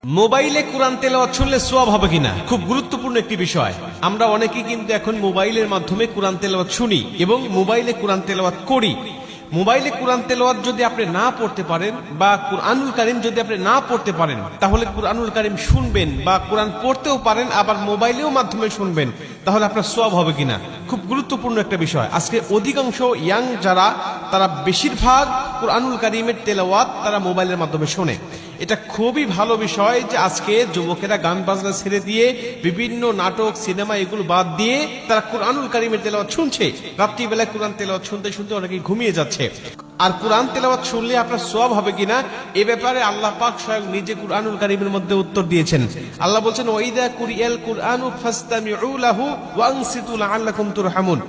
মোবাইলে কোরআন তেলাওয়াত শুনলে সওয়াব হবে কিনা খুব গুরুত্বপূর্ণ একটি বিষয়। আমরা অনেকেই কিন্তু এখন মোবাইলের মাধ্যমে কোরআন তেলাওয়াত শুনি এবং মোবাইলে কোরআন তেলাওয়াত করি। মোবাইলে কোরআন তেলাওয়াত যদি আপনি না পড়তে পারেন বা কুরআনুল কারীম যদি আপনি না পড়তে পারেন, তাহলে কুরআনুল কারীম শুনবেন বা কোরআন পড়তেও পারেন, আবার মোবাইলেও মাধ্যমে শুনবেন, তাহলে আপনার সওয়াব হবে কিনা খুব গুরুত্বপূর্ণ একটা বিষয়। আজকে অধিকাংশ ইয়াং যারা, তারা বেশিরভাগ কুরআনুল কারীমের তেলাওয়াত তারা মোবাইলের মাধ্যমে শোনে। এটা খুবই ভালো বিষয় যে আজকে যুবকেরা গান বাজনা ছেড়ে দিয়ে বিভিন্ন নাটক সিনেমা এগুলো বাদ দিয়ে তারা কুরআনুল কারীমের তেলাওয়াত শুনছে। রাত্রিবেলায় কোরআন তেলাওয়াত শুনতে শুনতে অনেকে ঘুমিয়ে যাচ্ছে। আর কোরআন তেলাওয়াত শুনলে আপনার সওয়াব হবে কিনা এ ব্যাপারে আল্লাহ পাক স্বয়ং নিজে কুরআনুল কারীমের মধ্যে উত্তর দিয়েছেন। আল্লাহ বলছেন, ওয়াইদা কুরিয়াল কুরআনু ফাসতামিউ লাহু ওয়া আনসিতু লাআল্লাকুম তুরহামুন।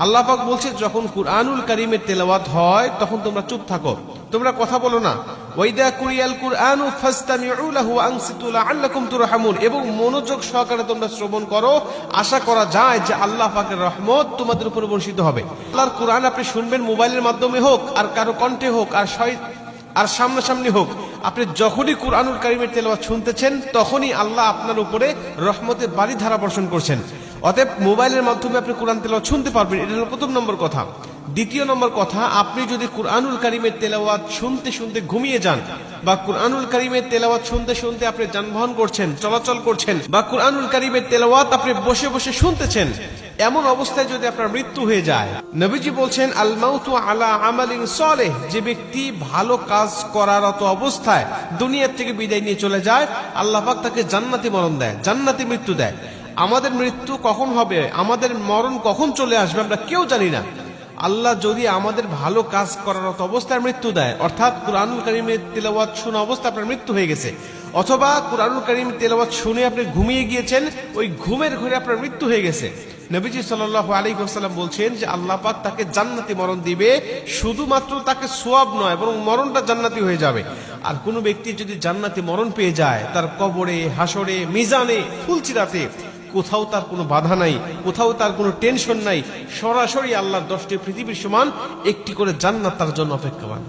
আল্লাহ পাক বলছে, যখন কুরআনুল কারীমের তেলাওয়াত হয় তখন তোমরা চুপ থাকো, তোমরা কথা বলো না। ওয়াইদা কুরিয়াল কুরআনু ফাসতামিউ লাহু ওয়া আনসিতু লাআল্লাকুম তুরহামুন, এবং মনোযোগ সহকারে তোমরা শ্রবণ করো, আশা করা যায় যে আল্লাহ পাকের রহমত তোমাদের উপর বর্ষিত হবে। আল্লাহর কুরআন আপনি শুনবেন মোবাইলের মাধ্যমে হোক, আর কারো কণ্ঠে হোক, আর সামনাসামনি হোক, আপনি যখনই কুরআনুল কারীমের তেলাওয়াত শুনতেছেন তখনই আল্লাহ আপনার উপরে রহমতের বারিধারা বর্ষণ করছেন। অতএব মোবাইলের মাধ্যমে আপনি কোরআন তেলাওয়াত শুনতে পারবেন, এটা হলো প্রথম নম্বর কথা। দ্বিতীয় নম্বর কথা, আপনি যদি কুরআনুল কারীমের তেলাওয়াত শুনতে শুনতে ঘুমিয়ে যান, বা কুরআনুল কারীমের তেলাওয়াত শুনতে শুনতে আপনি যানবাহন করছেন, চলাচল করছেন, বা কুরআনুল কারীমের তেলাওয়াত আপনি বসে বসে শুনতেছেন, এমন অবস্থায় যদি আপনার মৃত্যু হয়ে যায়, নবীজি বলছেন, আল মাউতু আলা আমালিন সালেহ, যে ব্যক্তি ভালো কাজ করারত অবস্থায় দুনিয়ার থেকে বিদায় নিয়ে চলে যায়, আল্লাহ পাক তাকে জান্নাতি মরণ দেয়, জান্নাতি মৃত্যু দেয়। আমাদের মৃত্যু কখন হবে, আমাদের মরণ কখন চলে আসবে আমরা কেউ জানি না। আল্লাহ যদি আমাদের ভালো কাজ করার অবস্থায় মৃত্যু দেয়, অর্থাৎ কুরআনুল কারীমের তেলাওয়াত শোনা অবস্থায় আপনার মৃত্যু হয়ে গেছে, অথবা কুরআনুল কারীমের তেলাওয়াত শুনে আপনি ঘুমিয়ে গিয়েছেন, ওই ঘুমের ঘরে আপনার মৃত্যু হয়ে গেছে, নবীজি সাল্লাল্লাহু আলাইহি ওয়াসাল্লাম বলছেন যে আল্লাহ পাক তাকে জান্নাতি মরণ দিবে। শুধুমাত্র তাকে সওয়াব নয়, বরং মরণটা জান্নাতি হয়ে যাবে। আর কোনো ব্যক্তি যদি জান্নাতি মরণ পেয়ে যায়, তার কবরে, হাসরে, মিজানে, ফুলচিরাতে কোথাও তার কোনো বাধা নাই, কোথাও তার কোনো টেনশন নাই, সরাসরি আল্লাহর 10টি পৃথিবীর সমান একটি করে জান্নাত তার জন্য অপেক্ষমান।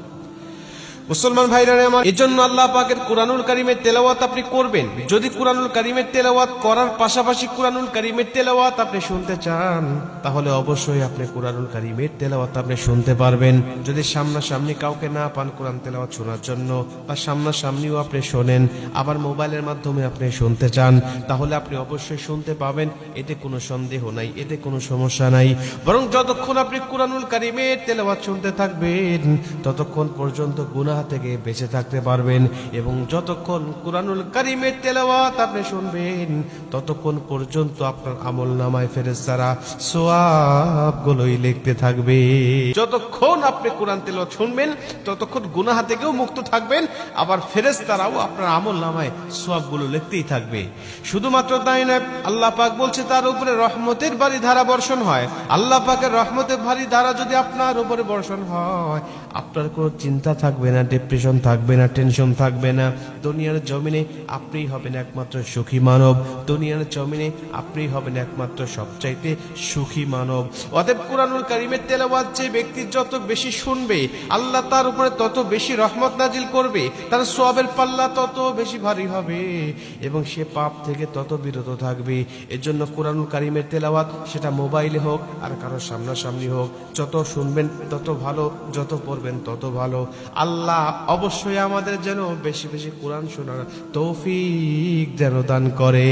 মুসলমান ভাইরা আমার, এজন্য আল্লাহ পাকের কুরআনুল কারীমের তেলাওয়াত আপনি করবেন। যদি কুরআনুল কারীমের তেলাওয়াত করার পাশাপাশি কুরআনুল কারীমের তেলাওয়াত আপনি শুনতে চান, তাহলে অবশ্যই আপনি কুরআনুল কারীমের তেলাওয়াত আপনি শুনতে পারবেন। যদি সামনাসামনি কাউকে না পান কুরআন তেলাওয়াত শোনার জন্য, বা সামনাসামনিও আপনি শোনেন, আবার মোবাইলের মাধ্যমে আপনি শুনতে চান, তাহলে আপনি অবশ্যই শুনতে পাবেন, এতে কোনো সন্দেহ নাই, এতে কোনো সমস্যা নাই। বরং যতক্ষণ আপনি কুরআনুল কারীমের তেলাওয়াত শুনতে থাকবেন, ততক্ষণ পর্যন্ত গুনাহ থেকে বেঁচে থাকতে পারবেন। এবং যতক্ষণ কুরআনুল কারীমের তেলাওয়াত আপনি শুনবেন, ততক্ষণ পর্যন্ত আপনার আমলনামায় ফেরেশতারা সওয়াবগুলোই লিখতে থাকবে। যতক্ষণ আপনি কোরআন তেলাওয়াত শুনবেন, ততক্ষণ গুনাহ থেকেও মুক্ত থাকবেন, আবার ফেরেশতারাও আপনার আমলনামায় সওয়াবগুলো লিখতেই থাকবে। শুধুমাত্র তাই নয়, আল্লাহ পাক বলছে তার উপরে রহমতের বারিধারা বর্ষণ হয়। আল্লাহ পাকের রহমতের বারিধারা যদি আপনার উপরে বর্ষণ হয়, আপনার কোনো চিন্তা থাকবে না, ডিপ্রেশন থাকবে না, টেনশন থাকবে না। দুনিয়ার জমিনে আপনিই হবেন একমাত্র সুখী মানব, দুনিয়ার জমিনে আপনিই হবেন একমাত্র সবচাইতে সুখী মানব। অতএব কুরআনুল কারীমের তেলাওয়াত যে ব্যক্তি যত বেশি শুনবে, আল্লাহ তার উপরে তত বেশি রহমত নাজিল করবে, তার সওয়াবের পাল্লা তত বেশি ভারী হবে, এবং সে পাপ থেকে তত বিরত থাকবে। এজন্য কুরআনুল কারীমের তেলাওয়াত, সেটা মোবাইলে হোক আর কারো সামনাসামনি হোক, যত শুনবেন তত ভালো, যত পড়বেন তত ভালো। আল্লাহ অবশ্যই আমাদের যেন বেশি বেশি কোরআন শোনার তৌফিক যেন দান করে।